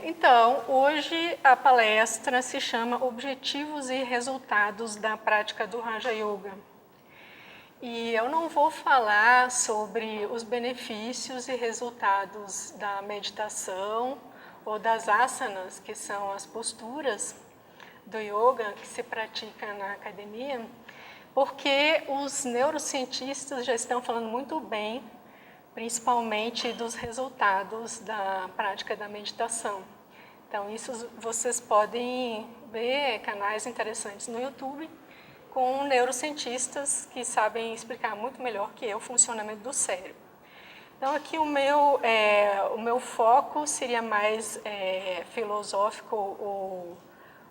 Então, hoje a palestra se chama Objetivos e Resultados da Prática do Raja Yoga. E eu não vou falar sobre os benefícios e resultados da meditação ou das asanas, que são as posturas do yoga que se pratica na academia, porque os neurocientistas já estão falando muito bem, principalmente dos resultados da prática da meditação. Então, isso vocês podem ver canais interessantes no YouTube com neurocientistas que sabem explicar muito melhor que eu o funcionamento do cérebro. Então, aqui o meu foco seria mais filosófico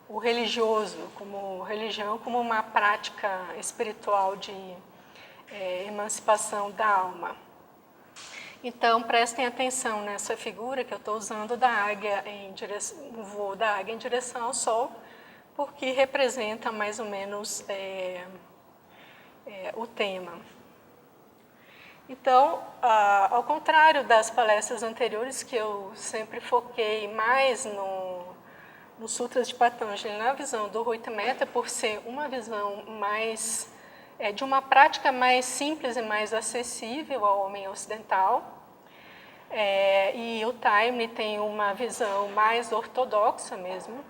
ou religioso, como religião, como uma prática espiritual de emancipação da alma. Então, prestem atenção nessa figura que eu estou usando da águia o voo da águia em direção ao Sol, porque representa mais ou menos o tema. Então, ao contrário das palestras anteriores, que eu sempre foquei mais no Sutras de Patanjali, na visão do Ruitametta, por ser uma visão mais de uma prática mais simples e mais acessível ao homem ocidental. E o Taimni tem uma visão mais ortodoxa mesmo,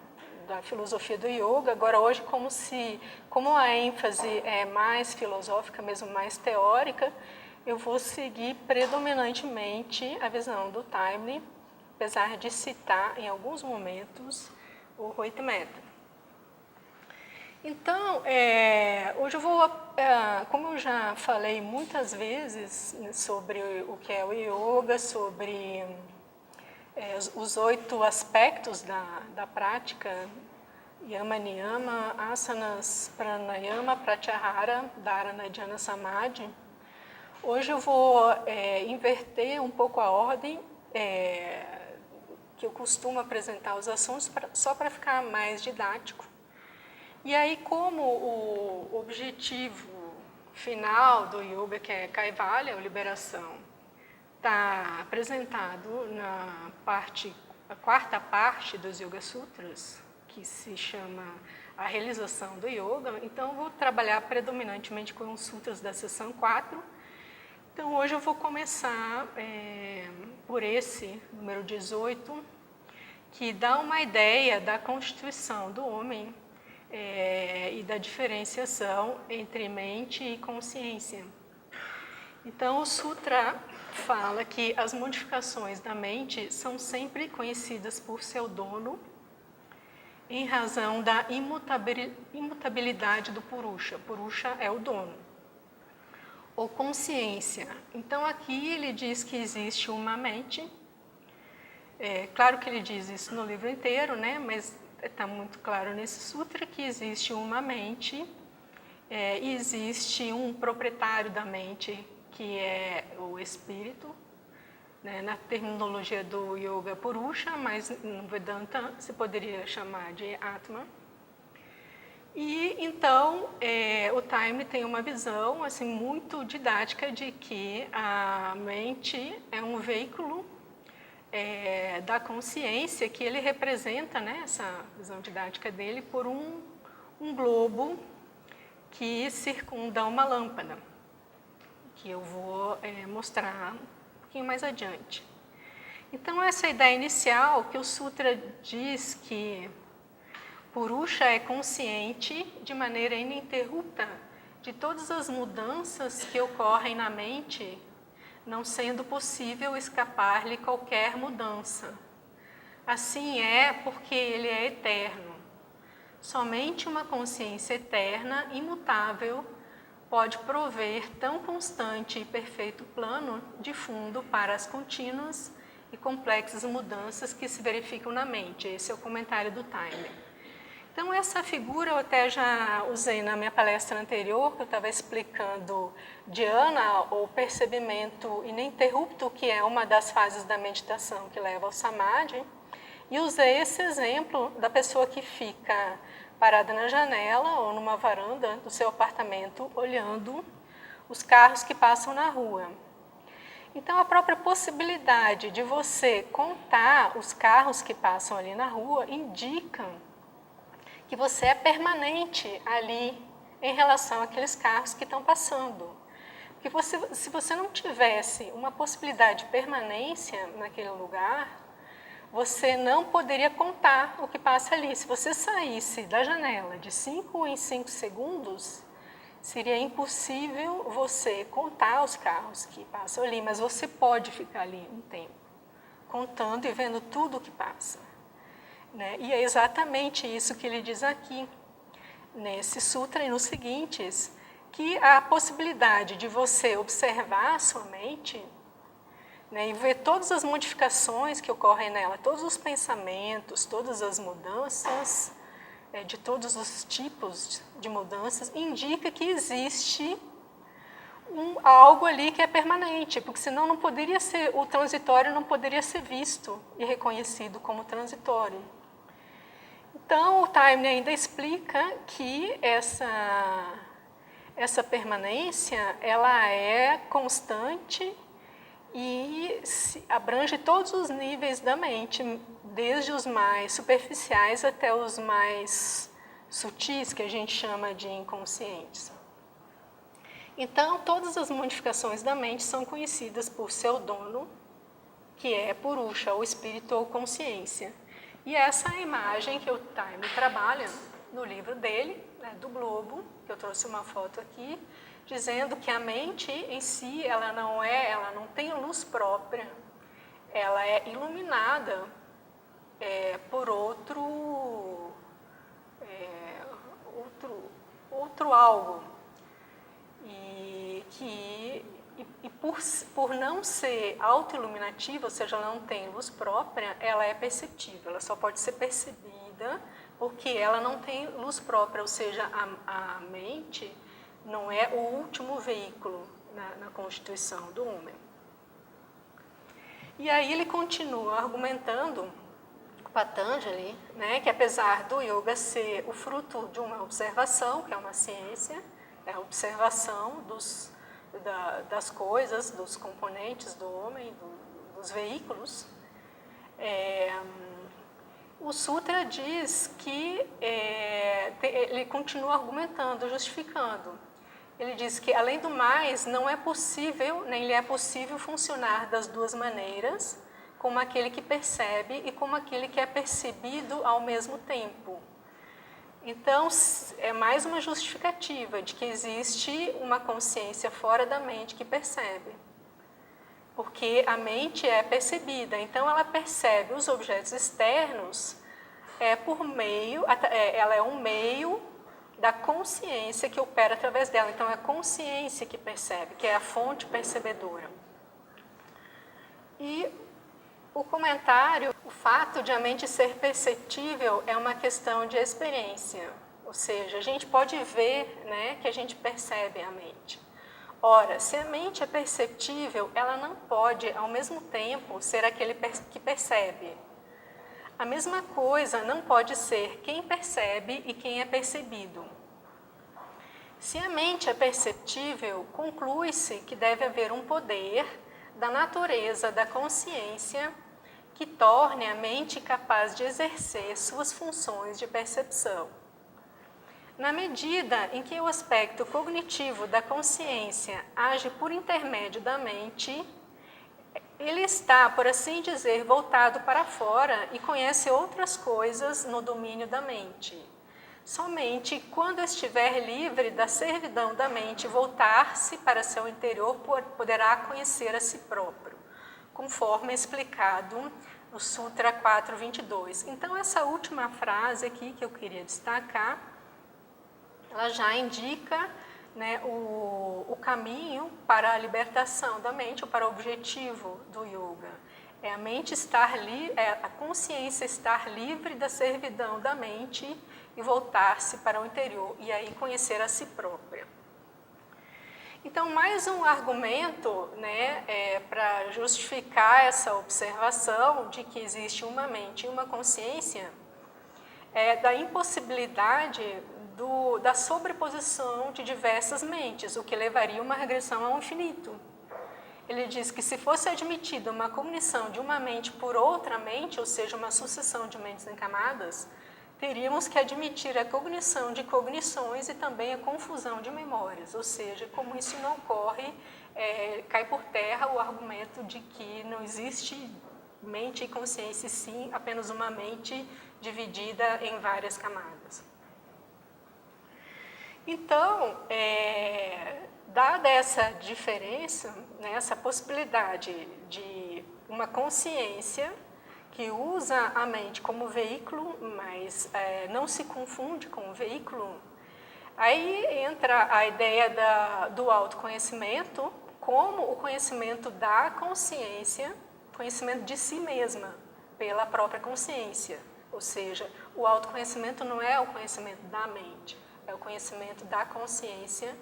da filosofia do yoga. Agora, hoje, como a ênfase é mais filosófica, mesmo mais teórica, eu vou seguir predominantemente a visão do Taimni, apesar de citar em alguns momentos o Ruitametta. Então, hoje eu vou, como eu já falei muitas vezes sobre o que é o yoga, sobre os 8 aspectos da prática, Yama, Niyama, Asanas, Pranayama, Pratyahara, Dharana, Dhyana, Samadhi. Hoje eu vou inverter um pouco a ordem que eu costumo apresentar os assuntos, só para ficar mais didático. E aí, como o objetivo final do yoga, que é Kaivalya, a liberação, está apresentado na a quarta parte dos Yoga Sutras, que se chama a realização do yoga, então eu vou trabalhar predominantemente com os sutras da seção 4. Então, hoje eu vou começar por esse, número 18, que dá uma ideia da constituição do homem e da diferenciação entre mente e consciência. Então, o Sutra fala que as modificações da mente são sempre conhecidas por seu dono em razão da imutabilidade do Purusha. Purusha é o dono. Ou consciência. Então, aqui ele diz que existe uma mente. Claro que ele diz isso no livro inteiro, né? Mas está muito claro nesse sutra que existe uma mente e existe um proprietário da mente, que é o espírito, né? Na terminologia do yoga Purusha, mas no Vedanta se poderia chamar de Atma. E então o Taimni tem uma visão assim muito didática de que a mente é um veículo da consciência, que ele representa, né, essa visão didática dele, por um globo que circunda uma lâmpada, que eu vou mostrar um pouquinho mais adiante. Então, essa ideia inicial, que o Sutra diz que Purusha é consciente de maneira ininterrupta de todas as mudanças que ocorrem na mente, não sendo possível escapar-lhe qualquer mudança. Assim é porque ele é eterno. Somente uma consciência eterna, imutável, pode prover tão constante e perfeito plano de fundo para as contínuas e complexas mudanças que se verificam na mente. Esse é o comentário do Taimni. Então, essa figura eu até já usei na minha palestra anterior, que eu estava explicando dhyana, ou percebimento ininterrupto, que é uma das fases da meditação que leva ao samadhi, e usei esse exemplo da pessoa que fica parada na janela ou numa varanda do seu apartamento, olhando os carros que passam na rua. Então, a própria possibilidade de você contar os carros que passam ali na rua indica que você é permanente ali em relação àqueles carros que estão passando. Porque se você não tivesse uma possibilidade de permanência naquele lugar, você não poderia contar o que passa ali. Se você saísse da janela de 5 em 5 segundos, seria impossível você contar os carros que passam ali, mas você pode ficar ali um tempo, contando e vendo tudo o que passa, né? E é exatamente isso que ele diz aqui, nesse sutra e nos seguintes, que a possibilidade de você observar a sua mente, né, e ver todas as modificações que ocorrem nela, todos os pensamentos, todas as mudanças, de todos os tipos de mudanças, indica que existe algo ali que é permanente, porque senão não poderia ser, o transitório não poderia ser visto e reconhecido como transitório. Então, o Taimni ainda explica que essa permanência ela é constante e abrange todos os níveis da mente, desde os mais superficiais até os mais sutis, que a gente chama de inconscientes. Então, todas as modificações da mente são conhecidas por seu dono, que é Purusha, ou espírito ou consciência. E essa é a imagem que o Taimni trabalha no livro dele, né, do globo, que eu trouxe uma foto aqui, dizendo que a mente em si, ela não tem luz própria, ela é iluminada por outro algo. E por não ser autoiluminativa, ou seja, ela não tem luz própria, ela é perceptível, ela só pode ser percebida porque ela não tem luz própria, ou seja, a mente não é o último veículo na constituição do homem. E aí ele continua argumentando, Patanjali, né, que apesar do yoga ser o fruto de uma observação, que é uma ciência, é a observação das coisas, dos componentes do homem, dos veículos, o Sutra diz que ele continua argumentando, justificando. Ele diz que, além do mais, não é possível, nem lhe é possível funcionar das duas maneiras, como aquele que percebe e como aquele que é percebido ao mesmo tempo. Então, é mais uma justificativa de que existe uma consciência fora da mente que percebe. Porque a mente é percebida, então ela percebe os objetos externos ela é um meio da consciência que opera através dela. Então, é a consciência que percebe, que é a fonte percebedora. E o comentário, o fato de a mente ser perceptível é uma questão de experiência. Ou seja, a gente pode ver, né, que a gente percebe a mente. Ora, se a mente é perceptível, ela não pode, ao mesmo tempo, ser aquele que percebe. A mesma coisa não pode ser quem percebe e quem é percebido. Se a mente é perceptível, conclui-se que deve haver um poder da natureza da consciência que torne a mente capaz de exercer suas funções de percepção. Na medida em que o aspecto cognitivo da consciência age por intermédio da mente, ele está, por assim dizer, voltado para fora e conhece outras coisas no domínio da mente. Somente quando estiver livre da servidão da mente, voltar-se para seu interior, poderá conhecer a si próprio, conforme explicado no Sutra 4.22. Então, essa última frase aqui que eu queria destacar, ela já indica, né, o caminho para a libertação da mente, ou para o objetivo do yoga. É a mente a consciência estar livre da servidão da mente e voltar-se para o interior, e aí conhecer a si própria. Então, mais um argumento, né, para justificar essa observação de que existe uma mente e uma consciência, da impossibilidade da sobreposição de diversas mentes, o que levaria a uma regressão ao infinito. ele diz que se fosse admitida uma cognição de uma mente por outra mente, ou seja, uma sucessão de mentes em camadas, teríamos que admitir a cognição de cognições e também a confusão de memórias, ou seja, como isso não ocorre, cai por terra o argumento de que não existe mente e consciência, e sim apenas uma mente dividida em várias camadas. Então, dada essa diferença, né, essa possibilidade de uma consciência que usa a mente como veículo, mas não se confunde com o veículo, aí entra a ideia do autoconhecimento como o conhecimento da consciência, conhecimento de si mesma pela própria consciência. Ou seja, o autoconhecimento não é o conhecimento da mente, é o conhecimento da consciência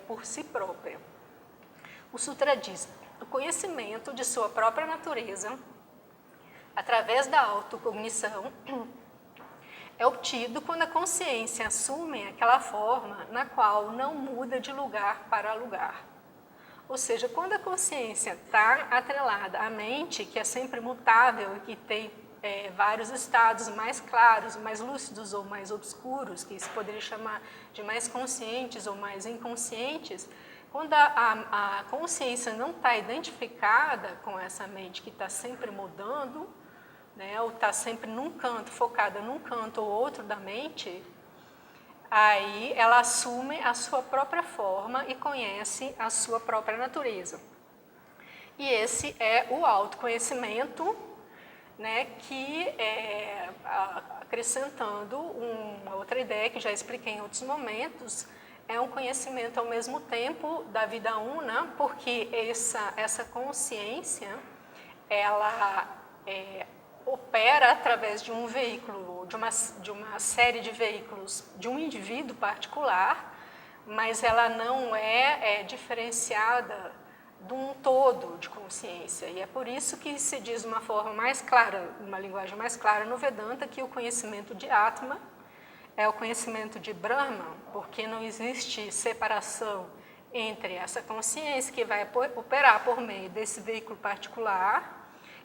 por si própria. O Sutra diz: o conhecimento de sua própria natureza, através da autocognição, é obtido quando a consciência assume aquela forma na qual não muda de lugar para lugar. Ou seja, quando a consciência está atrelada à mente, que é sempre mutável e que tem vários estados mais claros, mais lúcidos ou mais obscuros, que se poderia chamar de mais conscientes ou mais inconscientes, quando a consciência não está identificada com essa mente que está sempre mudando, né, ou está sempre num canto, focada num canto ou outro da mente, aí ela assume a sua própria forma e conhece a sua própria natureza. E esse é o autoconhecimento, né, que acrescentando uma outra ideia que já expliquei em outros momentos, é um conhecimento ao mesmo tempo da vida una, porque essa consciência, ela opera através de um veículo, de uma série de veículos de um indivíduo particular, mas ela não é diferenciada de um todo de consciência. E é por isso que se diz de uma forma mais clara, uma linguagem mais clara no Vedanta, que o conhecimento de Atma é o conhecimento de Brahman, porque não existe separação entre essa consciência que vai operar por meio desse veículo particular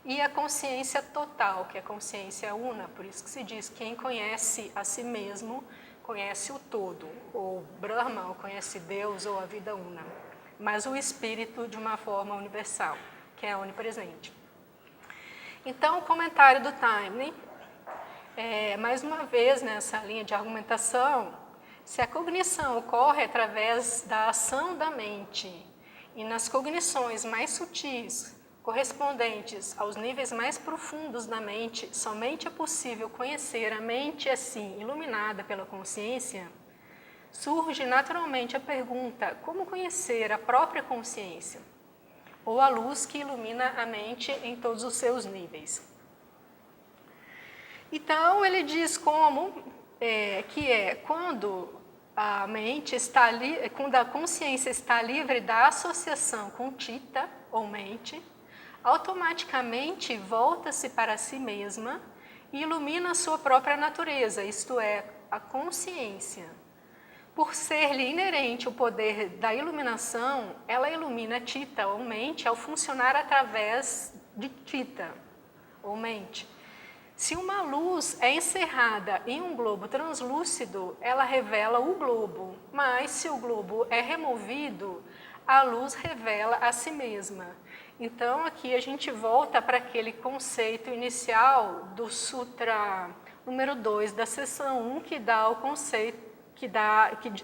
e a consciência total, que é a consciência una. Por isso que se diz: quem conhece a si mesmo, conhece o todo, ou Brahma, ou conhece Deus, ou a vida una. Mas o espírito de uma forma universal, que é onipresente. Então, o comentário do Taimni, mais uma vez nessa linha de argumentação, se a cognição ocorre através da ação da mente e nas cognições mais sutis, correspondentes aos níveis mais profundos da mente, somente é possível conhecer a mente assim, iluminada pela consciência, surge naturalmente a pergunta: como conhecer a própria consciência? Ou a luz que ilumina a mente em todos os seus níveis. Então, ele diz quando a mente está quando a consciência está livre da associação com Chitta, ou mente, automaticamente volta-se para si mesma e ilumina a sua própria natureza, isto é, a consciência. Por ser-lhe inerente o poder da iluminação, ela ilumina Chitta, ou mente, ao funcionar através de Chitta, ou mente. Se uma luz é encerrada em um globo translúcido, ela revela o globo, mas se o globo é removido, a luz revela a si mesma. Então, aqui a gente volta para aquele conceito inicial do Sutra número 2 da seção 1, que dá o conceito, que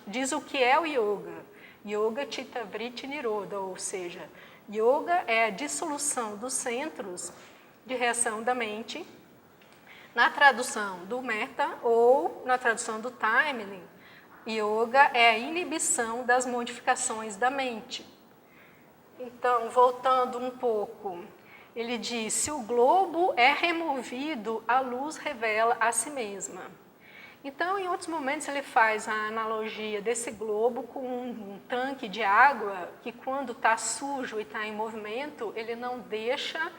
diz o que é o Yoga. Yoga Chitta Vritti Nirodha, ou seja, Yoga é a dissolução dos centros de reação da mente. Na tradução do Mehta ou na tradução do Taimni, Yoga é a inibição das modificações da mente. Então, voltando um pouco, ele diz: se o globo é removido, a luz revela a si mesma. Então, em outros momentos, ele faz a analogia desse globo com um tanque de água que, quando está sujo e está em movimento, ele não deixa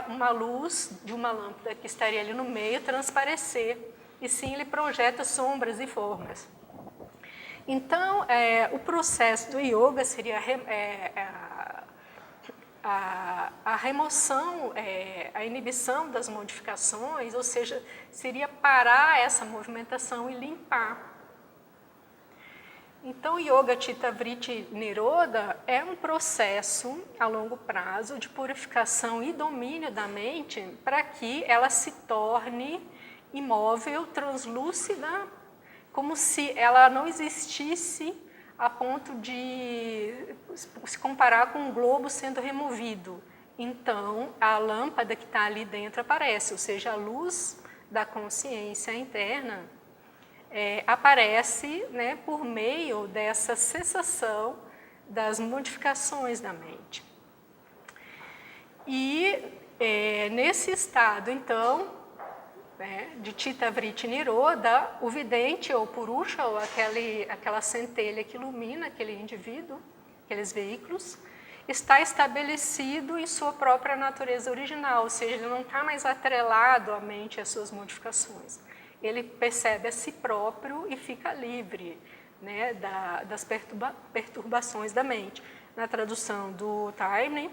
uma luz de uma lâmpada que estaria ali no meio transparecer, e sim ele projeta sombras e formas. Então, o processo do yoga seria a remoção, a inibição das modificações, ou seja, seria parar essa movimentação e limpar. Então, Yoga Chitta Vritti Nirodha é um processo a longo prazo de purificação e domínio da mente para que ela se torne imóvel, translúcida, como se ela não existisse a ponto de se comparar com um globo sendo removido. Então, a lâmpada que está ali dentro aparece, ou seja, a luz da consciência interna aparece, né, por meio dessa cessação das modificações da mente. E nesse estado, então, né, de Chitta Vritti Nirodha, o vidente ou purusha, ou aquela centelha que ilumina aquele indivíduo, aqueles veículos, está estabelecido em sua própria natureza original, ou seja, ele não está mais atrelado à mente e às suas modificações. Ele percebe a si próprio e fica livre, né, das perturbações da mente. Na tradução do Taimni,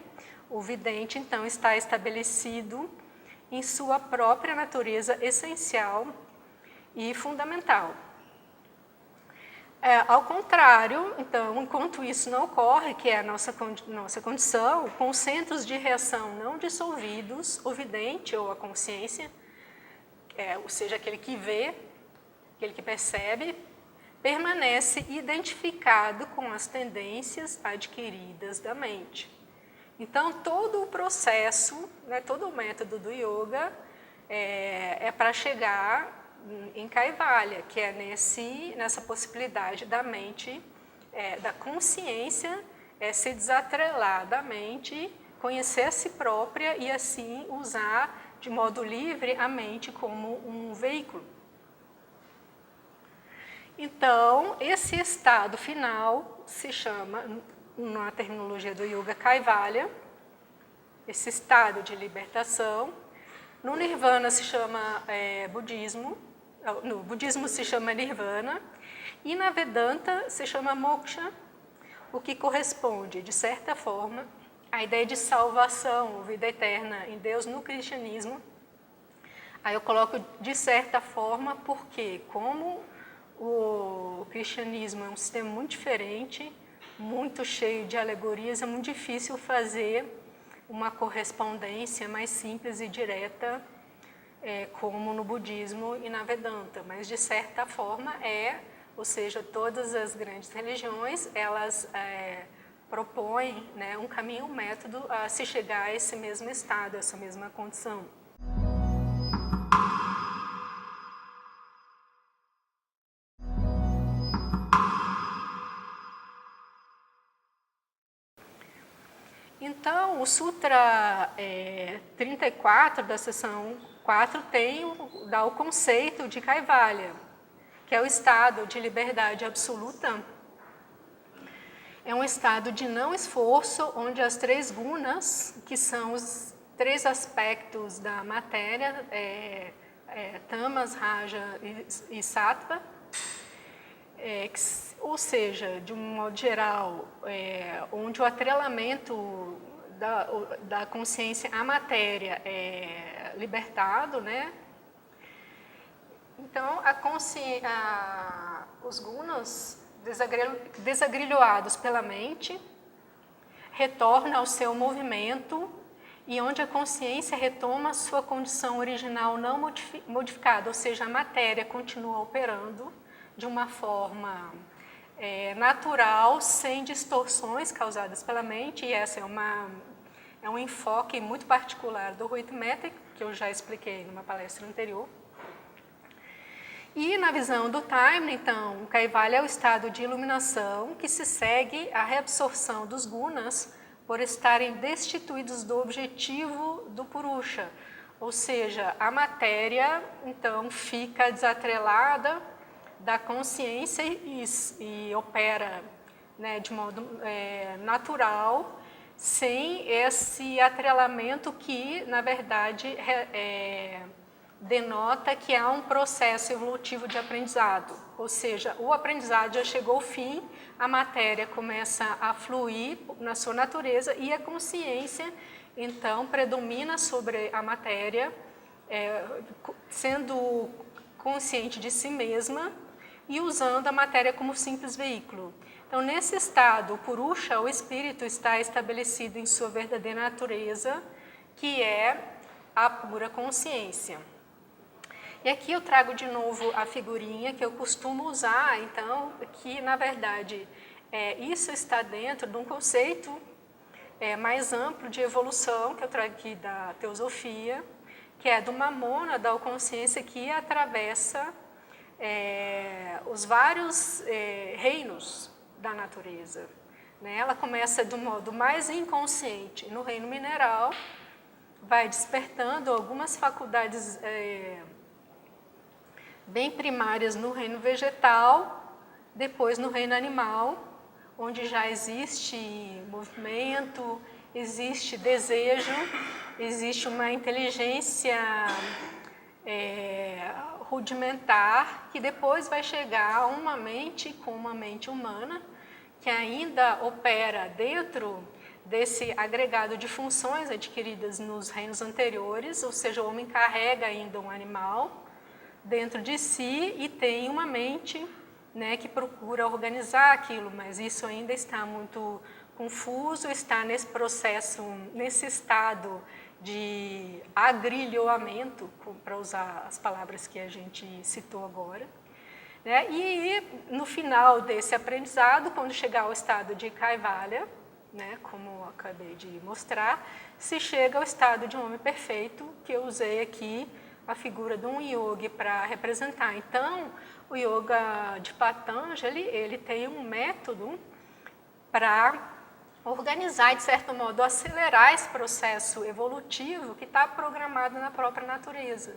o vidente, então, está estabelecido em sua própria natureza essencial e fundamental. Ao contrário, então, enquanto isso não ocorre, que é a nossa condição, com os centros de reação não dissolvidos, o vidente ou a consciência, ou seja, aquele que vê, aquele que percebe, permanece identificado com as tendências adquiridas da mente. Então, todo o processo, né, todo o método do yoga é para chegar em Kaivalya, que é nessa possibilidade da mente, da consciência, se desatrelar da mente, conhecer a si própria e assim usar de modo livre a mente como um veículo. Então, esse estado final se chama, na terminologia do yoga, Kaivalya, esse estado de libertação. No Nirvana se chama budismo, no budismo se chama Nirvana, e na Vedanta se chama Moksha, o que corresponde, de certa forma, à ideia de salvação, ou vida eterna em Deus no cristianismo. Aí eu coloco de certa forma, porque como o cristianismo é um sistema muito diferente, muito cheio de alegorias, é muito difícil fazer uma correspondência mais simples e direta, como no budismo e na Vedanta, mas de certa forma ou seja, todas as grandes religiões, elas propõem, né, um caminho, um método a se chegar a esse mesmo estado, a essa mesma condição. Então, o Sutra 34 da seção 4 dá o conceito de Kaivalya, que é o estado de liberdade absoluta. É um estado de não esforço, onde as 3 gunas, que são os 3 aspectos da matéria, tamas, raja e sattva, ou seja, de um modo geral, onde o atrelamento da consciência à matéria é libertado, né? Então, os gunas, desagrilhoados pela mente, retornam ao seu movimento e onde a consciência retoma sua condição original não modificada, ou seja, a matéria continua operando de uma forma natural, sem distorções causadas pela mente, e essa é um enfoque muito particular do Rui Mehta, que eu já expliquei numa palestra anterior. E na visão do Taimni, então, o Kaivalya é o estado de iluminação que se segue à reabsorção dos gunas por estarem destituídos do objetivo do Purusha, ou seja, a matéria, então, fica desatrelada da consciência e opera, né, de modo natural, sem esse atrelamento que, na verdade, denota que há um processo evolutivo de aprendizado, ou seja, o aprendizado já chegou ao fim, a matéria começa a fluir na sua natureza e a consciência, então, predomina sobre a matéria, sendo consciente de si mesma e usando a matéria como simples veículo. Então, nesse estado, o Purusha, o espírito, está estabelecido em sua verdadeira natureza, que é a pura consciência. E aqui eu trago de novo a figurinha que eu costumo usar, então, que na verdade isso está dentro de um conceito mais amplo de evolução, que eu trago aqui da teosofia, que é de uma mônada ou consciência que atravessa os vários reinos da natureza. Né? Ela começa do modo mais inconsciente no reino mineral, vai despertando algumas faculdades bem primárias no reino vegetal, depois no reino animal, onde já existe movimento, existe desejo, existe uma inteligência rudimentar, que depois vai chegar a uma mente com uma mente humana, que ainda opera dentro desse agregado de funções adquiridas nos reinos anteriores, ou seja, o homem carrega ainda um animal dentro de si e tem uma mente, né, que procura organizar aquilo, mas isso ainda está muito confuso, está nesse processo, nesse estado de agrilhoamento, para usar as palavras que a gente citou agora. Né? E no final desse aprendizado, quando chegar ao estado de Kaivalya, né, como eu acabei de mostrar, se chega ao estado de um homem perfeito, que eu usei aqui a figura de um yogi para representar. Então, o yoga de Patanjali, ele tem um método para organizar, de certo modo, acelerar esse processo evolutivo que está programado na própria natureza.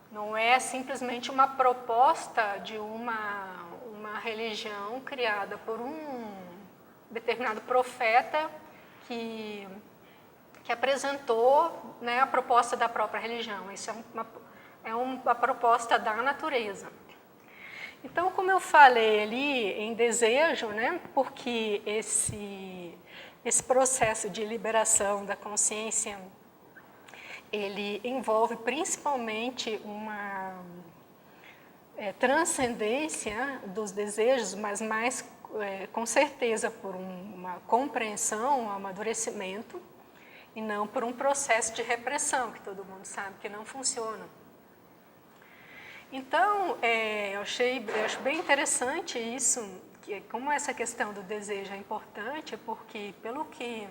Não é simplesmente uma proposta de uma religião criada por um determinado profeta que apresentou, né, a proposta da própria religião. Isso é uma proposta da natureza. Então, como eu falei ali em desejo, né, porque esse processo de liberação da consciência, ele envolve principalmente uma transcendência dos desejos, mas mais com certeza por uma compreensão, um amadurecimento, e não por um processo de repressão, que todo mundo sabe que não funciona. Então, eu acho bem interessante isso, que como essa questão do desejo é importante, porque pelo que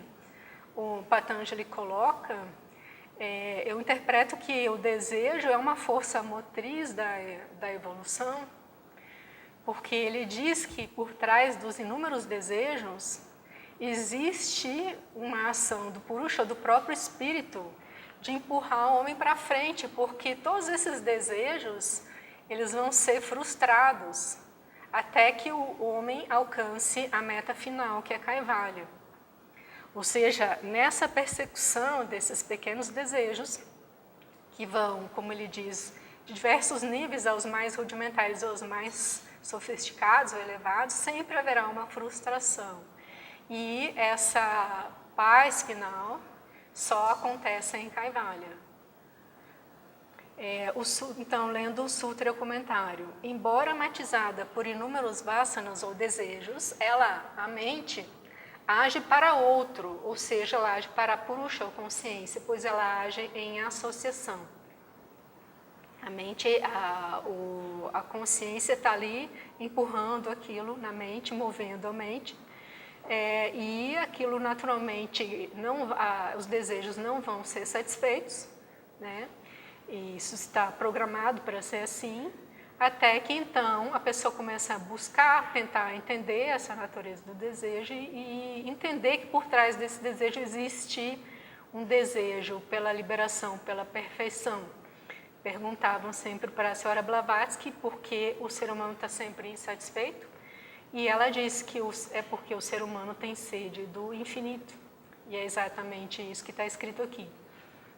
o Patanjali coloca, eu interpreto que o desejo é uma força motriz da evolução, porque ele diz que por trás dos inúmeros desejos existe uma ação do Purusha, do próprio espírito, de empurrar o homem para frente, porque todos esses desejos, eles vão ser frustrados até que o homem alcance a meta final, que é Kaivalya. Ou seja, nessa persecução desses pequenos desejos, que vão, como ele diz, de diversos níveis, aos mais rudimentares, aos mais sofisticados ou elevados, sempre haverá uma frustração. E essa paz final só acontece em Kaivalya. Então, lendo o Sutra, o comentário. Embora matizada por inúmeros vasanas ou desejos, a mente, age para outro, ou seja, ela age para a Purusha, ou consciência, pois ela age em associação. A mente, a consciência está ali empurrando aquilo na mente, movendo a mente, e aquilo naturalmente, os desejos não vão ser satisfeitos, né? E isso está programado para ser assim, até que então a pessoa começa a buscar, tentar entender essa natureza do desejo e entender que por trás desse desejo existe um desejo pela liberação, pela perfeição. Perguntavam sempre para a senhora Blavatsky por que o ser humano está sempre insatisfeito, e ela disse que é porque o ser humano tem sede do infinito, e é exatamente isso que está escrito aqui.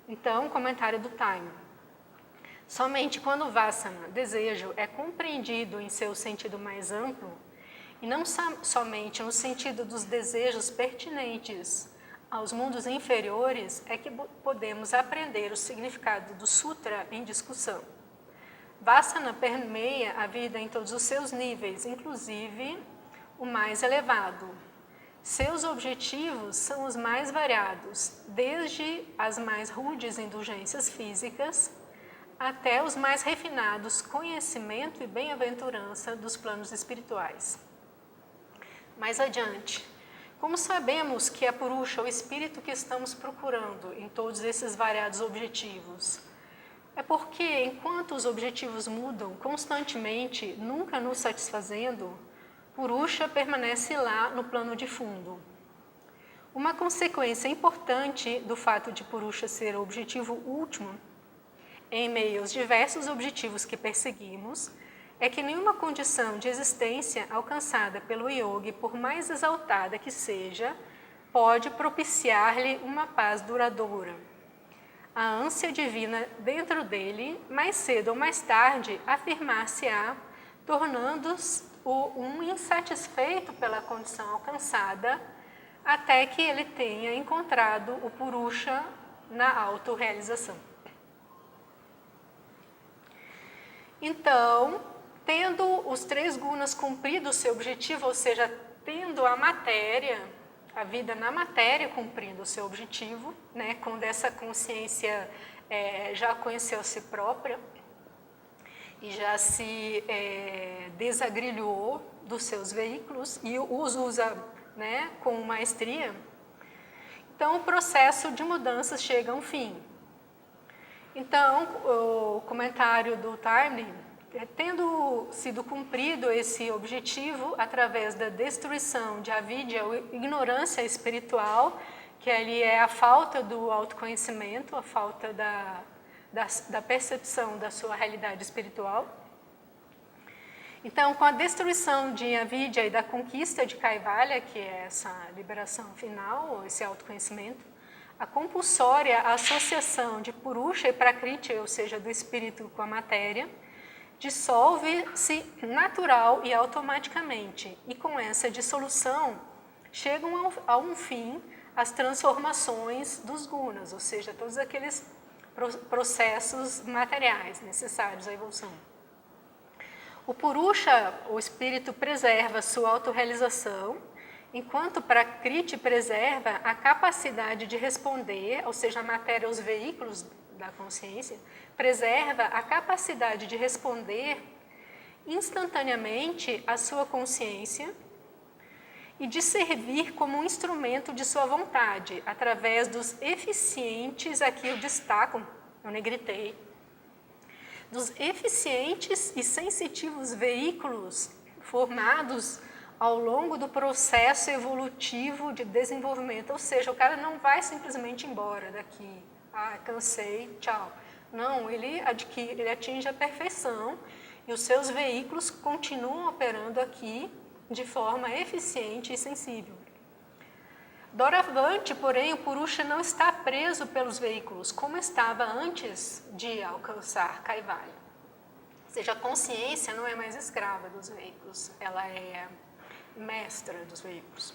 Então, comentário do Time. Somente quando Vassana, desejo, é compreendido em seu sentido mais amplo, e não somente no sentido dos desejos pertinentes aos mundos inferiores, é que podemos aprender o significado do Sutra em discussão. Vassana permeia a vida em todos os seus níveis, inclusive o mais elevado. Seus objetivos são os mais variados, desde as mais rudes indulgências físicas até os mais refinados conhecimento e bem-aventurança dos planos espirituais. Mais adiante, como sabemos que é Purusha o espírito que estamos procurando em todos esses variados objetivos? É porque, enquanto os objetivos mudam constantemente, nunca nos satisfazendo, Purusha permanece lá no plano de fundo. Uma consequência importante do fato de Purusha ser o objetivo último, em meio aos diversos objetivos que perseguimos, é que nenhuma condição de existência alcançada pelo yogi, por mais exaltada que seja, pode propiciar-lhe uma paz duradoura. A ânsia divina dentro dele, mais cedo ou mais tarde, afirmar-se-á, tornando-se um insatisfeito pela condição alcançada, até que ele tenha encontrado o Purusha na autorrealização. Então, tendo os 3 gunas cumprido o seu objetivo, ou seja, tendo a matéria, a vida na matéria cumprindo o seu objetivo, né, quando essa consciência já conheceu a si própria e já se desagrilhou dos seus veículos e os usa, né, com maestria, então o processo de mudanças chega a um fim. Então, o comentário do Tarni, tendo sido cumprido esse objetivo através da destruição de avidya, ou ignorância espiritual, que ali é a falta do autoconhecimento, a falta da percepção da sua realidade espiritual. Então, com a destruição de avidya e da conquista de Kaivalya, que é essa liberação final, esse autoconhecimento, a compulsória associação de Purusha e Prakriti, ou seja, do espírito com a matéria, dissolve-se natural e automaticamente, e com essa dissolução chegam a um fim as transformações dos gunas, ou seja, todos aqueles processos materiais necessários à evolução. O Purusha, o espírito, preserva sua autorrealização, enquanto Prakriti preserva a capacidade de responder, ou seja, a matéria, os veículos da consciência, preserva a capacidade de responder instantaneamente à sua consciência e de servir como um instrumento de sua vontade, através dos eficientes, aqui eu destaco, eu negritei, dos eficientes e sensitivos veículos formados ao longo do processo evolutivo de desenvolvimento. Ou seja, o cara não vai simplesmente embora daqui, cansei, tchau. Não, ele atinge a perfeição e os seus veículos continuam operando aqui de forma eficiente e sensível. Doravante, porém, o Purusha não está preso pelos veículos, como estava antes de alcançar Kaivalya. Ou seja, a consciência não é mais escrava dos veículos, ela é mestra dos veículos.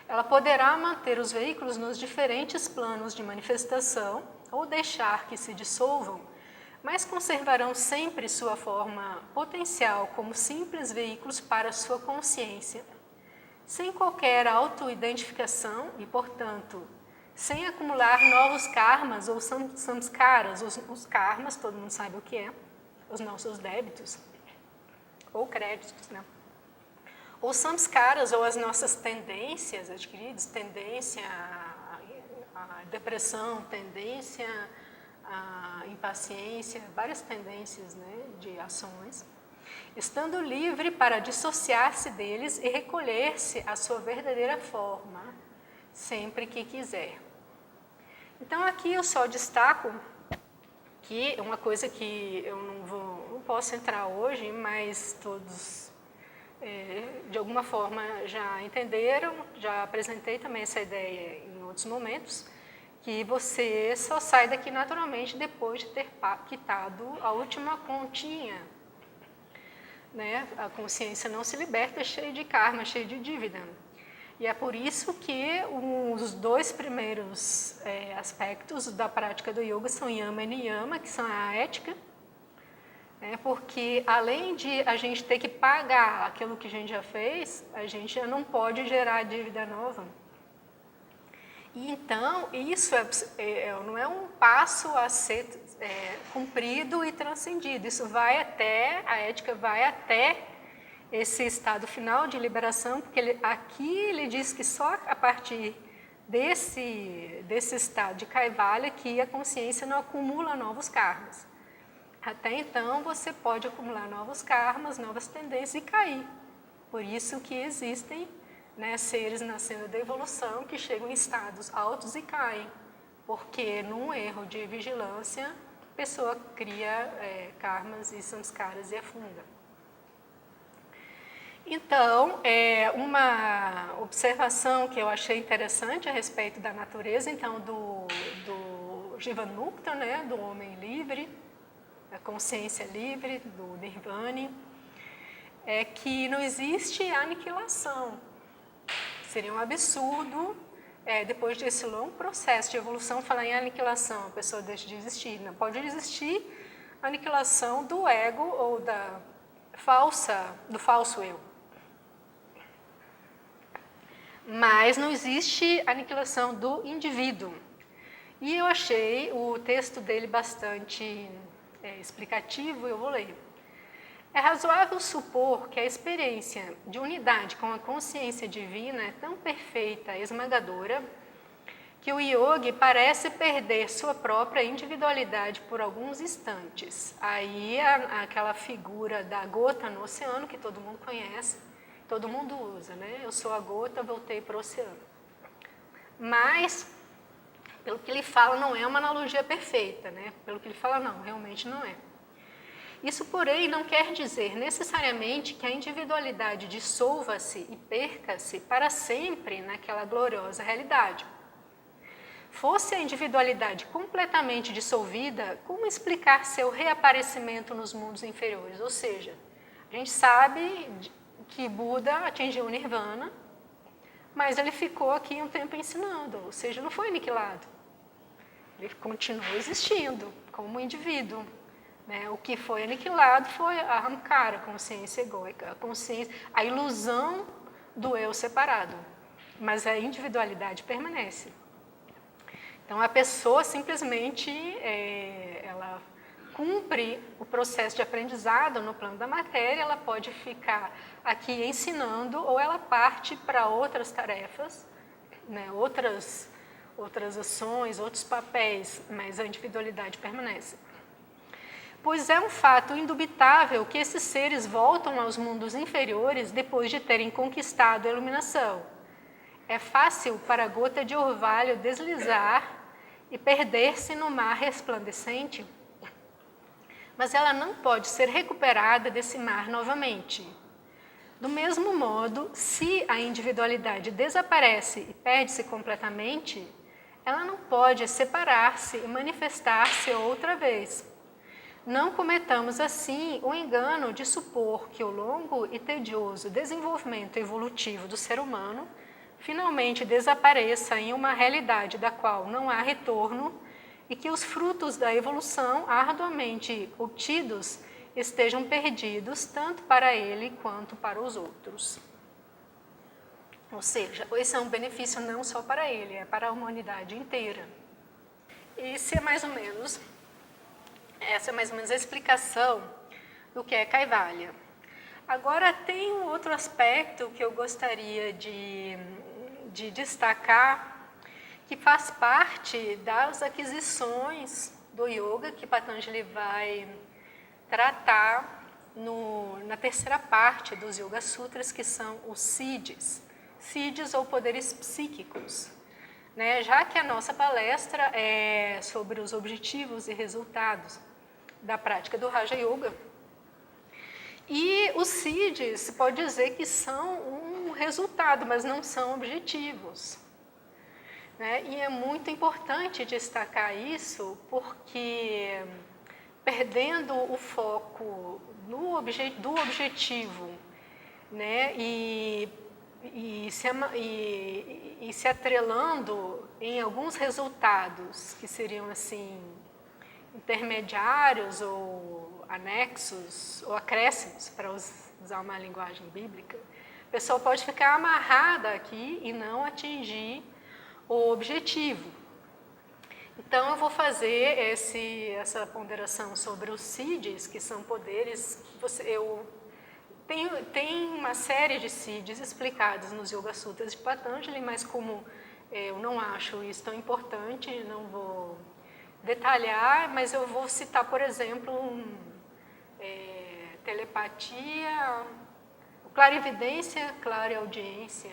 Ela poderá manter os veículos nos diferentes planos de manifestação ou deixar que se dissolvam, mas conservarão sempre sua forma potencial como simples veículos para sua consciência, sem qualquer auto-identificação e, portanto, sem acumular novos karmas ou samskaras. Os karmas, todo mundo sabe o que é, os nossos débitos ou créditos, né? Os samskaras, ou as nossas tendências adquiridas, tendência à depressão, tendência à impaciência, várias tendências, né, de ações, estando livre para dissociar-se deles e recolher-se à sua verdadeira forma, sempre que quiser. Então, aqui eu só destaco que é uma coisa que eu não posso entrar hoje, mas todos de alguma forma já entenderam, já apresentei também essa ideia em outros momentos, que você só sai daqui naturalmente depois de ter quitado a última continha. Né? A consciência não se liberta cheia de karma, cheia de dívida. E é por isso que os dois primeiros aspectos da prática do yoga são yama e niyama, que são a ética, porque além de a gente ter que pagar aquilo que a gente já fez, a gente já não pode gerar dívida nova. E então, isso não é um passo a ser cumprido e transcendido. Isso a ética vai até esse estado final de liberação, porque aqui ele diz que só a partir desse estado de Kaivalya que a consciência não acumula novos karmas. Até então, você pode acumular novos karmas, novas tendências e cair. Por isso que existem seres nascendo da evolução que chegam em estados altos e caem, porque num erro de vigilância, a pessoa cria karmas e samskaras e afunda. Então, uma observação que eu achei interessante a respeito da natureza, então, do Jivanmukta, do homem livre, da consciência livre, do Nirvana, é que não existe aniquilação. Seria um absurdo, depois desse longo processo de evolução, falar em aniquilação, a pessoa deixa de existir. Não pode existir aniquilação do ego ou do falso eu. Mas não existe aniquilação do indivíduo. E eu achei o texto dele bastante explicativo, eu vou ler. É razoável supor que a experiência de unidade com a consciência divina é tão perfeita e esmagadora que o yogi parece perder sua própria individualidade por alguns instantes. Aí aquela figura da gota no oceano, que todo mundo conhece, todo mundo usa, Eu sou a gota, voltei para o oceano. Mas, pelo que ele fala, não é uma analogia perfeita, Pelo que ele fala, não, realmente não é. Isso, porém, não quer dizer necessariamente que a individualidade dissolva-se e perca-se para sempre naquela gloriosa realidade. Fosse a individualidade completamente dissolvida, como explicar seu reaparecimento nos mundos inferiores? Ou seja, a gente sabe que Buda atingiu o Nirvana, mas ele ficou aqui um tempo ensinando, ou seja, não foi aniquilado. Ele continuou existindo como indivíduo. O que foi aniquilado foi a Ahamkara, a consciência egóica, a ilusão do eu separado, mas a individualidade permanece. Então, a pessoa simplesmente ela cumpre o processo de aprendizado no plano da matéria, ela pode ficar aqui ensinando ou ela parte para outras tarefas, outras ações, outros papéis, mas a individualidade permanece. Pois é um fato indubitável que esses seres voltam aos mundos inferiores depois de terem conquistado a iluminação. É fácil para a gota de orvalho deslizar e perder-se no mar resplandecente, mas ela não pode ser recuperada desse mar novamente. Do mesmo modo, se a individualidade desaparece e perde-se completamente, ela não pode separar-se e manifestar-se outra vez. Não cometamos, assim, o engano de supor que o longo e tedioso desenvolvimento evolutivo do ser humano finalmente desapareça em uma realidade da qual não há retorno e que os frutos da evolução arduamente obtidos estejam perdidos tanto para ele quanto para os outros. Ou seja, esse é um benefício não só para ele, é para a humanidade inteira. Essa é mais ou menos a explicação do que é Kaivalya. Agora, tem um outro aspecto que eu gostaria de destacar, que faz parte das aquisições do yoga, que Patanjali vai tratar na terceira parte dos Yoga Sutras, que são os siddhis. Siddhis ou poderes psíquicos. Já que a nossa palestra é sobre os objetivos e resultados da prática do Raja Yoga. E os siddhis, se pode dizer que são um resultado, mas não são objetivos. né? E é muito importante destacar isso, porque perdendo o foco do objetivo, né? E se atrelando em alguns resultados que seriam assim intermediários ou anexos ou acréscimos, para usar uma linguagem bíblica, a pessoa pode ficar amarrada aqui e não atingir o objetivo. Então, eu vou fazer essa ponderação sobre os siddhis, que são poderes. Tem uma série de siddhis explicados nos Yoga Sutras de Patanjali, mas como eu não acho isso tão importante, não vou detalhar, mas eu vou citar, por exemplo, telepatia, clarividência, clareaudiência,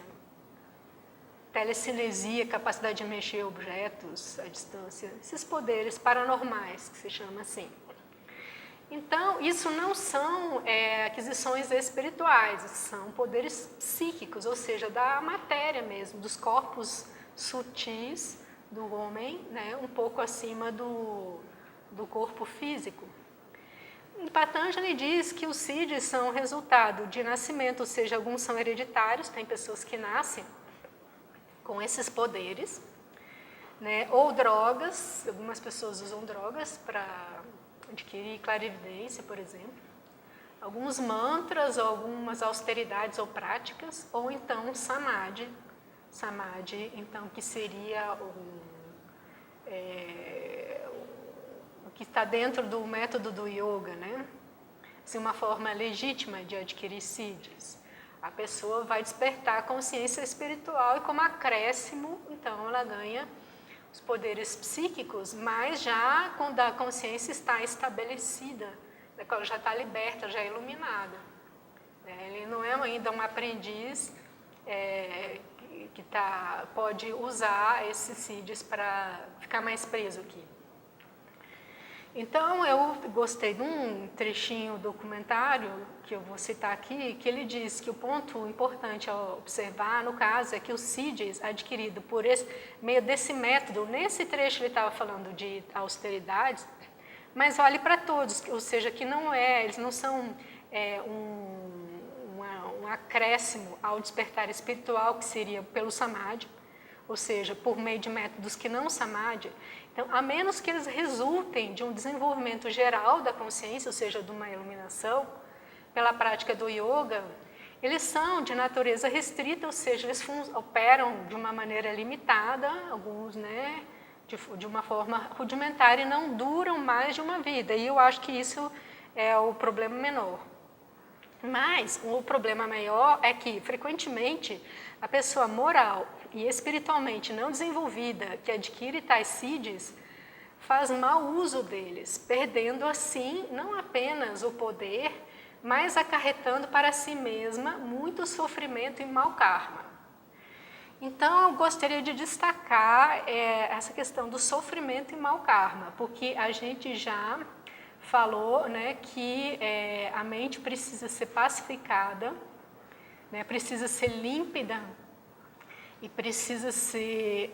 telecinesia, capacidade de mexer objetos à distância, esses poderes paranormais, que se chama assim. Então, isso não são aquisições espirituais, são poderes psíquicos, ou seja, da matéria mesmo, dos corpos sutis do homem, né, um pouco acima do corpo físico. Patanjali diz que os siddhis são resultado de nascimento, ou seja, alguns são hereditários, tem pessoas que nascem com esses poderes, né, ou drogas, algumas pessoas usam drogas para adquirir clarividência, por exemplo, alguns mantras, algumas austeridades ou práticas, ou então samadhi, então, que seria o que está dentro do método do yoga, né? Assim, uma forma legítima de adquirir siddhis. A pessoa vai despertar a consciência espiritual e, como acréscimo, então ela ganha os poderes psíquicos, mas já quando a consciência está estabelecida, ela já está liberta, já é iluminada. Ele não é ainda um aprendiz que pode usar esses siddhis para ficar mais preso aqui. Então, eu gostei de um trechinho documentário, que eu vou citar aqui, que ele diz que o ponto importante a observar, no caso, é que os siddhis adquiridos por meio desse método, nesse trecho ele estava falando de austeridades, mas vale para todos, ou seja, que eles não são um acréscimo ao despertar espiritual, que seria pelo samadhi, ou seja, por meio de métodos que não samadhi. Então, a menos que eles resultem de um desenvolvimento geral da consciência, ou seja, de uma iluminação, pela prática do yoga, eles são de natureza restrita, ou seja, eles operam de uma maneira limitada, alguns, né, de uma forma rudimentar, e não duram mais de uma vida. E eu acho que isso é o problema menor. Mas o problema maior é que, frequentemente, a pessoa moral e espiritualmente não desenvolvida, que adquire tais siddhis, faz mau uso deles, perdendo assim não apenas o poder, mas acarretando para si mesma muito sofrimento e mau karma. Então, eu gostaria de destacar essa questão do sofrimento e mau karma, porque a gente já falou, né, que a mente precisa ser pacificada, né, precisa ser límpida e precisa ser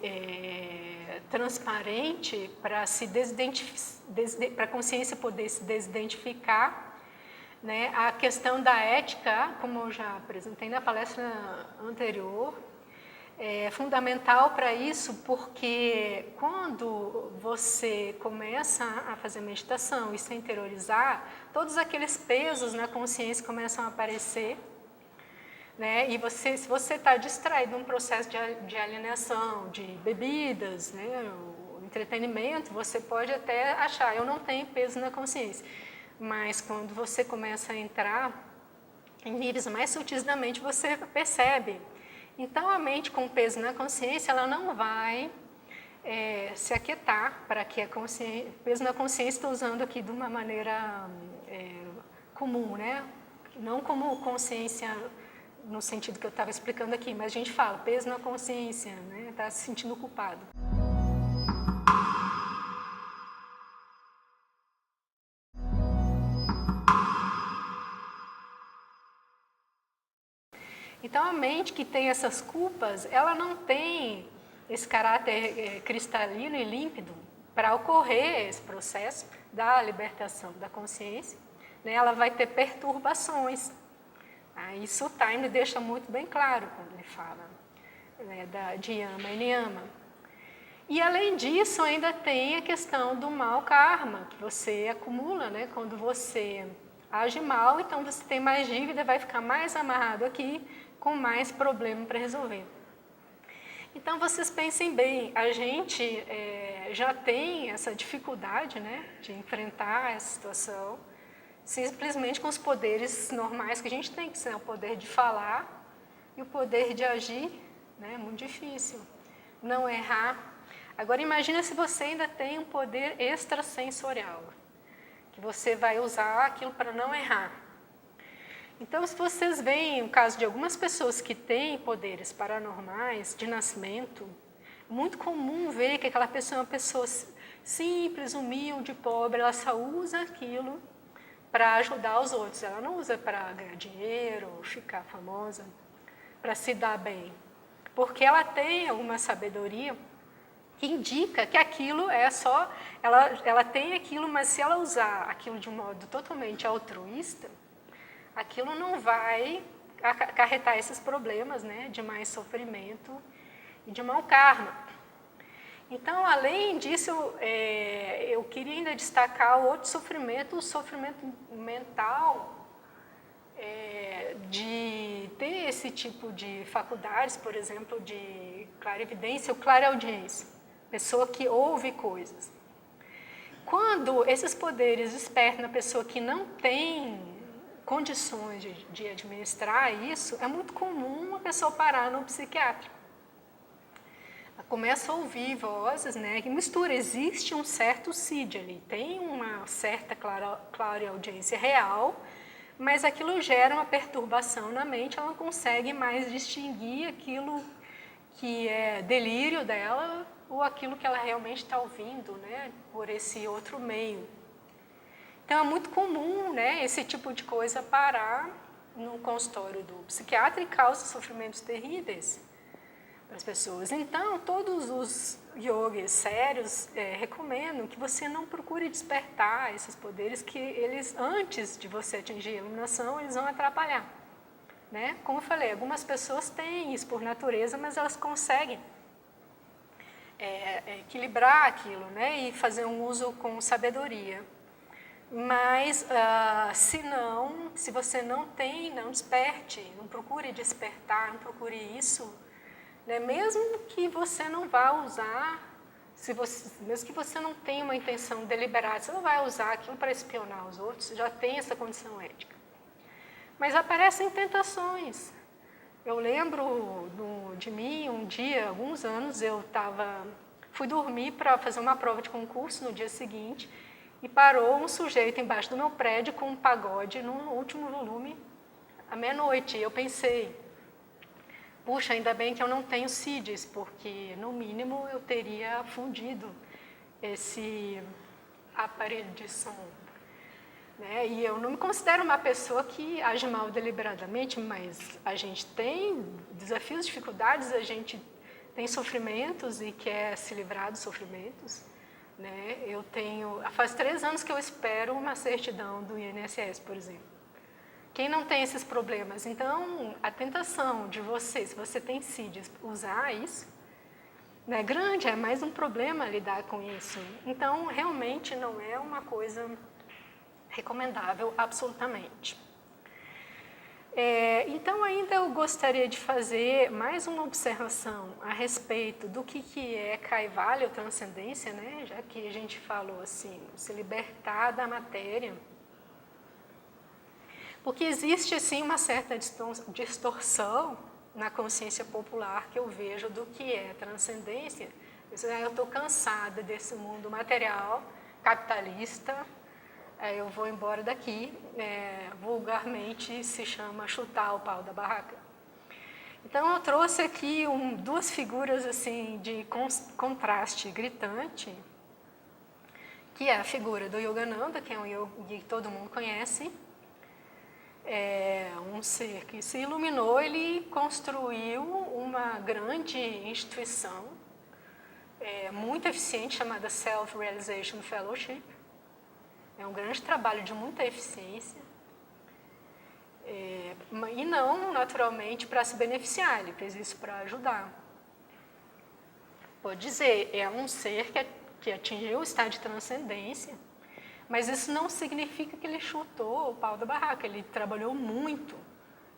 transparente para para a consciência poder se desidentificar, né? A questão da ética, como eu já apresentei na palestra anterior, é fundamental para isso, porque quando você começa a fazer meditação e se interiorizar, todos aqueles pesos na consciência começam a aparecer, né? E se você está distraído num processo de alienação, de bebidas, né? O entretenimento, você pode até achar, eu não tenho peso na consciência. Mas quando você começa a entrar em níveis mais sutis da mente, você percebe. Então, a mente com peso na consciência, ela não vai se aquietar para que a consciência... Peso na consciência, estou usando aqui de uma maneira comum, né? Não como consciência no sentido que eu estava explicando aqui, mas a gente fala peso na consciência, né? Está se sentindo culpado. Então, a mente que tem essas culpas, ela não tem esse caráter cristalino e límpido para ocorrer esse processo da libertação da consciência, né, ela vai ter perturbações. Isso o Time deixa muito bem claro quando ele fala, né, de Yama e Niyama. E além disso, ainda tem a questão do mau karma, que você acumula, né, quando você age mal, então você tem mais dívida, vai ficar mais amarrado aqui, com mais problema para resolver. Então, vocês pensem bem, a gente já tem essa dificuldade, né, de enfrentar essa situação, simplesmente com os poderes normais que a gente tem, que são o poder de falar e o poder de agir, né, é muito difícil. Não errar. Agora, imagina se você ainda tem um poder extrasensorial, que você vai usar aquilo para não errar. Então, se vocês veem o caso de algumas pessoas que têm poderes paranormais de nascimento, é muito comum ver que aquela pessoa é uma pessoa simples, humilde, pobre, ela só usa aquilo para ajudar os outros. Ela não usa para ganhar dinheiro, ficar famosa, para se dar bem. Porque ela tem alguma sabedoria que indica que aquilo é só... Ela tem aquilo, mas se ela usar aquilo de um modo totalmente altruísta, aquilo não vai acarretar esses problemas, né, de mais sofrimento e de mau karma. Então, além disso, eu queria ainda destacar o outro sofrimento, o sofrimento mental, de ter esse tipo de faculdades, por exemplo, de clarividência ou clareaudiência, pessoa que ouve coisas. Quando esses poderes despertam na pessoa que não tem condições de administrar isso, é muito comum a pessoa parar no psiquiátrico. Ela começa a ouvir vozes, né, que mistura, existe um certo CID ali, tem uma certa clareaudiência real, mas aquilo gera uma perturbação na mente, ela não consegue mais distinguir aquilo que é delírio dela ou aquilo que ela realmente está ouvindo, né, por esse outro meio. Então, é muito comum, né, esse tipo de coisa parar no consultório do psiquiatra e causa sofrimentos terríveis para as pessoas. Então, todos os yogis sérios recomendam que você não procure despertar esses poderes, que eles, antes de você atingir a iluminação, eles vão atrapalhar. Né? Como eu falei, algumas pessoas têm isso por natureza, mas elas conseguem equilibrar aquilo, né, e fazer um uso com sabedoria. Mas, se você não tem, não desperte, não procure despertar, não procure isso, né? Mesmo que você não vá usar, mesmo que você não tenha uma intenção deliberada, você não vai usar aquilo para espionar os outros, você já tem essa condição ética. Mas aparecem tentações. Eu lembro de mim, um dia, alguns anos, fui dormir para fazer uma prova de concurso no dia seguinte, e parou um sujeito embaixo do meu prédio com um pagode no último volume, à meia-noite. E eu pensei, puxa, ainda bem que eu não tenho CIDs, porque no mínimo eu teria fundido esse aparelho de som. Né? E eu não me considero uma pessoa que age mal deliberadamente, mas a gente tem desafios, dificuldades, a gente tem sofrimentos e quer se livrar dos sofrimentos. Né? Faz 3 anos que eu espero uma certidão do INSS, por exemplo. Quem não tem esses problemas? Então, a tentação de você, se você tem CIDs, usar isso, né, é grande, é mais um problema lidar com isso. Então, realmente não é uma coisa recomendável, absolutamente. Então, ainda eu gostaria de fazer mais uma observação a respeito do que é Kaivalya, ou transcendência, né? Já que a gente falou assim, se libertar da matéria. Porque existe, assim, uma certa distorção na consciência popular que eu vejo do que é transcendência. Eu estou cansada desse mundo material, capitalista, eu vou embora daqui, vulgarmente se chama chutar o pau da barraca. Então, eu trouxe aqui 2 figuras assim, de contraste gritante, que é a figura do Yogananda, que é um yogi que todo mundo conhece, um ser que se iluminou, ele construiu uma grande instituição, muito eficiente chamada Self-Realization Fellowship. É um grande trabalho de muita eficiência. E não, naturalmente, para se beneficiar, ele fez isso para ajudar. Pode dizer, é um ser que atingiu o estado de transcendência, mas isso não significa que ele chutou o pau da barraca, ele trabalhou muito.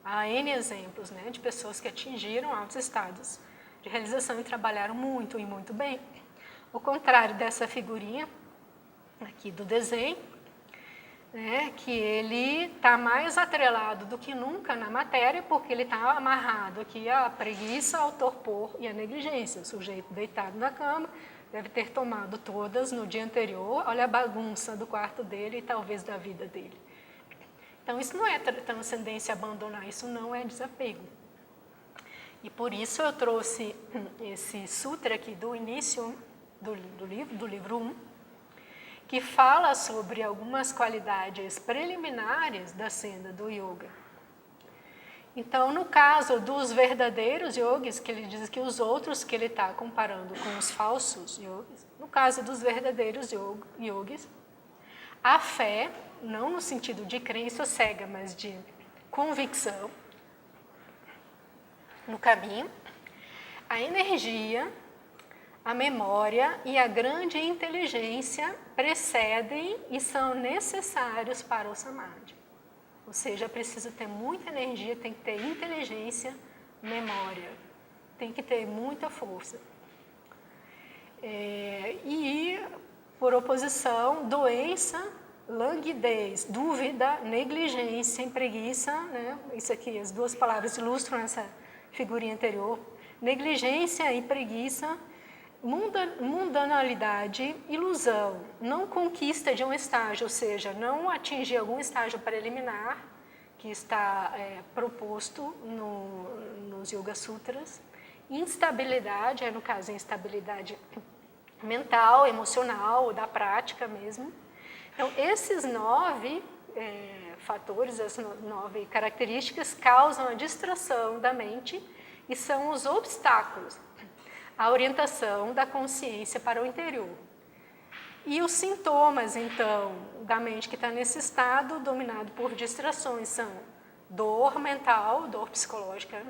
Há N exemplos, né, de pessoas que atingiram altos estados de realização e trabalharam muito e muito bem. O contrário dessa figurinha aqui do desenho, né, que ele está mais atrelado do que nunca na matéria, porque ele está amarrado aqui à preguiça, ao torpor e à negligência. O sujeito deitado na cama deve ter tomado todas no dia anterior, olha a bagunça do quarto dele e talvez da vida dele. Então, isso não é transcendência abandonar, isso não é desapego. E por isso eu trouxe esse sutra aqui do início do livro 1, que fala sobre algumas qualidades preliminares da senda do yoga. Então, no caso dos verdadeiros yogis, que ele diz que os outros que ele está comparando com os falsos yogis, no caso dos verdadeiros yogis, a fé, não no sentido de crença cega, mas de convicção no caminho, a energia, a memória e a grande inteligência precedem e são necessários para o samadhi. Ou seja, precisa ter muita energia, tem que ter inteligência, memória, tem que ter muita força. E, por oposição, doença, languidez, dúvida, negligência e preguiça, né? Isso aqui, as duas palavras ilustram essa figurinha anterior. Negligência e preguiça, mundanalidade, ilusão, não conquista de um estágio, ou seja, não atingir algum estágio preliminar que está proposto nos Yoga Sutras, instabilidade, no caso, instabilidade mental, emocional, da prática mesmo. Então, esses 9 fatores, as 9 características causam a distração da mente e são os obstáculos à orientação da consciência para o interior. E os sintomas, então, da mente que está nesse estado, dominado por distrações, são dor mental, dor psicológica,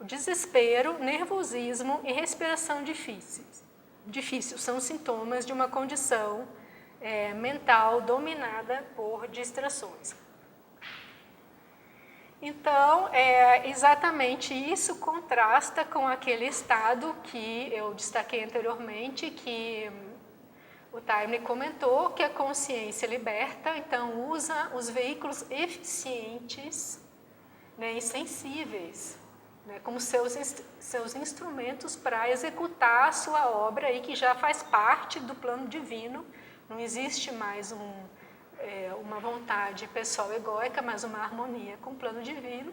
o desespero, nervosismo e respiração difícil. São sintomas de uma condição mental dominada por distrações. Então, exatamente isso contrasta com aquele estado que eu destaquei anteriormente, que o Taimni comentou, que a consciência liberta, então usa os veículos eficientes, né, e sensíveis, né, como seus instrumentos para executar a sua obra, aí, que já faz parte do plano divino. Não existe mais uma vontade pessoal egóica, mas uma harmonia com o plano divino,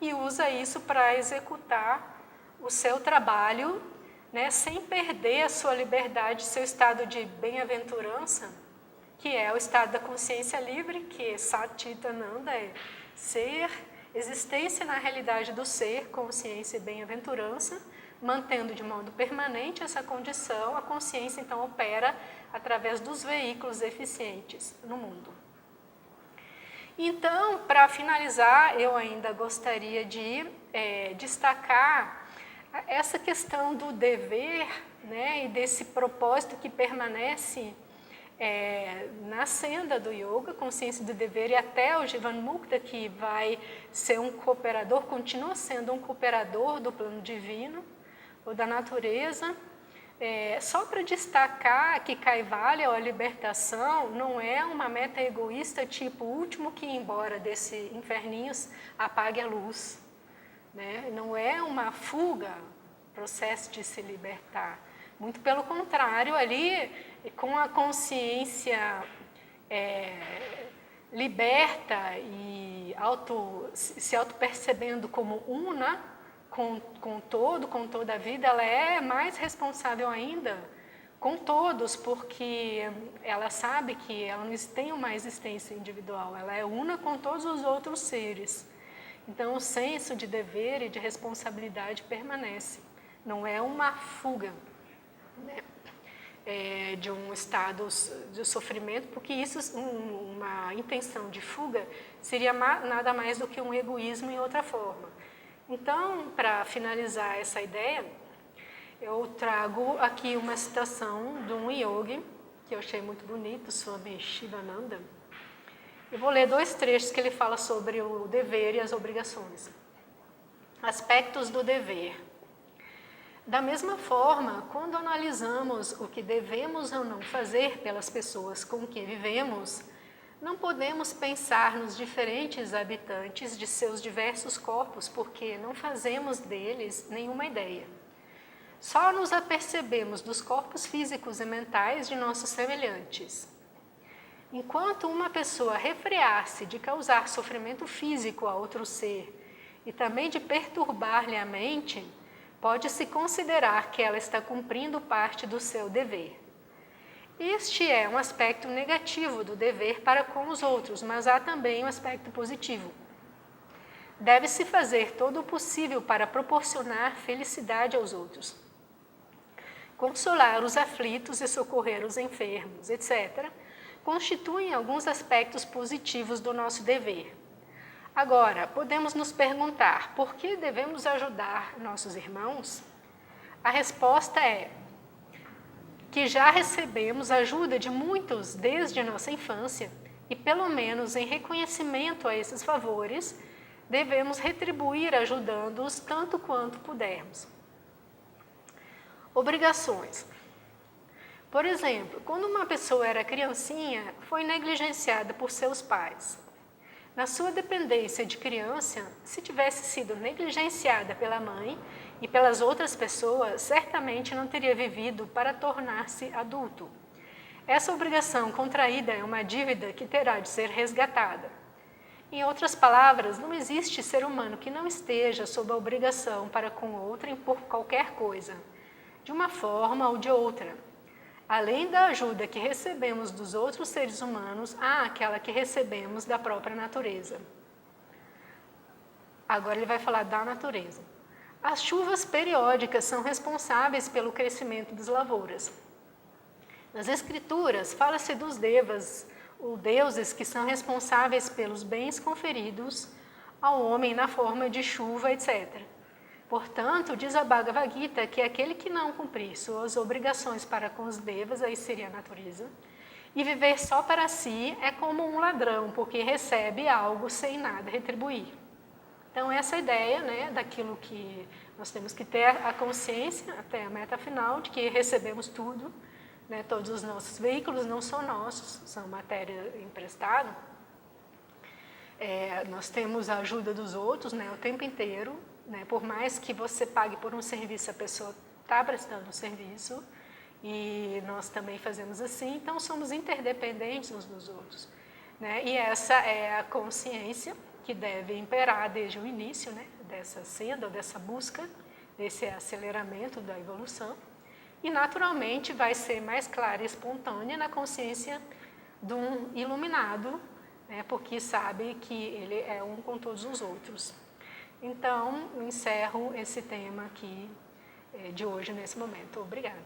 e usa isso para executar o seu trabalho, né, sem perder a sua liberdade, seu estado de bem-aventurança, que é o estado da consciência livre, que Sat-Chit-Ananda é ser, existência na realidade do ser, consciência e bem-aventurança, mantendo de modo permanente essa condição, a consciência então opera através dos veículos eficientes no mundo. Então, para finalizar, eu ainda gostaria de destacar essa questão do dever, né, e desse propósito que permanece na senda do yoga, consciência do dever, e até o Jivan Mukta, que vai ser um cooperador, continua sendo um cooperador do plano divino, ou da natureza. Só para destacar que Kaivalya, ou a libertação, não é uma meta egoísta, tipo, o último que ir embora desse inferninhos apague a luz, né? Não é uma fuga, processo de se libertar. Muito pelo contrário, ali, com a consciência liberta e se auto-percebendo como una, com toda a vida, ela é mais responsável ainda com todos, porque ela sabe que ela não tem uma existência individual, ela é una com todos os outros seres. Então, o senso de dever e de responsabilidade permanece, não é uma fuga. né, de um estado de sofrimento, porque isso, uma intenção de fuga, seria nada mais do que um egoísmo em outra forma. Então, para finalizar essa ideia, eu trago aqui uma citação de um yogi, que eu achei muito bonito, Swami Shivananda. Eu vou ler 2 trechos que ele fala sobre o dever e as obrigações. Aspectos do dever. Da mesma forma, quando analisamos o que devemos ou não fazer pelas pessoas com que vivemos, não podemos pensar nos diferentes habitantes de seus diversos corpos, porque não fazemos deles nenhuma ideia. Só nos apercebemos dos corpos físicos e mentais de nossos semelhantes. Enquanto uma pessoa refrear-se de causar sofrimento físico a outro ser e também de perturbar-lhe a mente, pode-se considerar que ela está cumprindo parte do seu dever. Este é um aspecto negativo do dever para com os outros, mas há também um aspecto positivo. Deve-se fazer todo o possível para proporcionar felicidade aos outros, consolar os aflitos e socorrer os enfermos, etc., constituem alguns aspectos positivos do nosso dever. Agora, podemos nos perguntar, por que devemos ajudar nossos irmãos? A resposta é que já recebemos ajuda de muitos desde a nossa infância e, pelo menos em reconhecimento a esses favores, devemos retribuir ajudando-os tanto quanto pudermos. Obrigações. Por exemplo, quando uma pessoa era criancinha, foi negligenciada por seus pais. Na sua dependência de criança, se tivesse sido negligenciada pela mãe e pelas outras pessoas, certamente não teria vivido para tornar-se adulto. Essa obrigação contraída é uma dívida que terá de ser resgatada. Em outras palavras, não existe ser humano que não esteja sob a obrigação para com outrem por qualquer coisa, de uma forma ou de outra. Além da ajuda que recebemos dos outros seres humanos, há aquela que recebemos da própria natureza. Agora ele vai falar da natureza. As chuvas periódicas são responsáveis pelo crescimento das lavouras. Nas Escrituras, fala-se dos devas, ou deuses que são responsáveis pelos bens conferidos ao homem na forma de chuva, etc. Portanto, diz a Bhagavad Gita que aquele que não cumprir suas obrigações para com os devas, aí seria a natureza, e viver só para si é como um ladrão, porque recebe algo sem nada retribuir. Então, essa ideia, né, daquilo que nós temos que ter a consciência, até a meta final, de que recebemos tudo, né, todos os nossos veículos não são nossos, são matéria emprestada. Nós temos a ajuda dos outros, né, o tempo inteiro. Né, por mais que você pague por um serviço, a pessoa está prestando um serviço e nós também fazemos assim, então somos interdependentes uns dos outros. Né, e essa é a consciência que deve imperar desde o início, né, dessa senda, dessa busca, desse aceleramento da evolução, e naturalmente vai ser mais clara e espontânea na consciência de um iluminado, né, porque sabe que ele é um com todos os outros. Então, encerro esse tema aqui de hoje, nesse momento. Obrigada.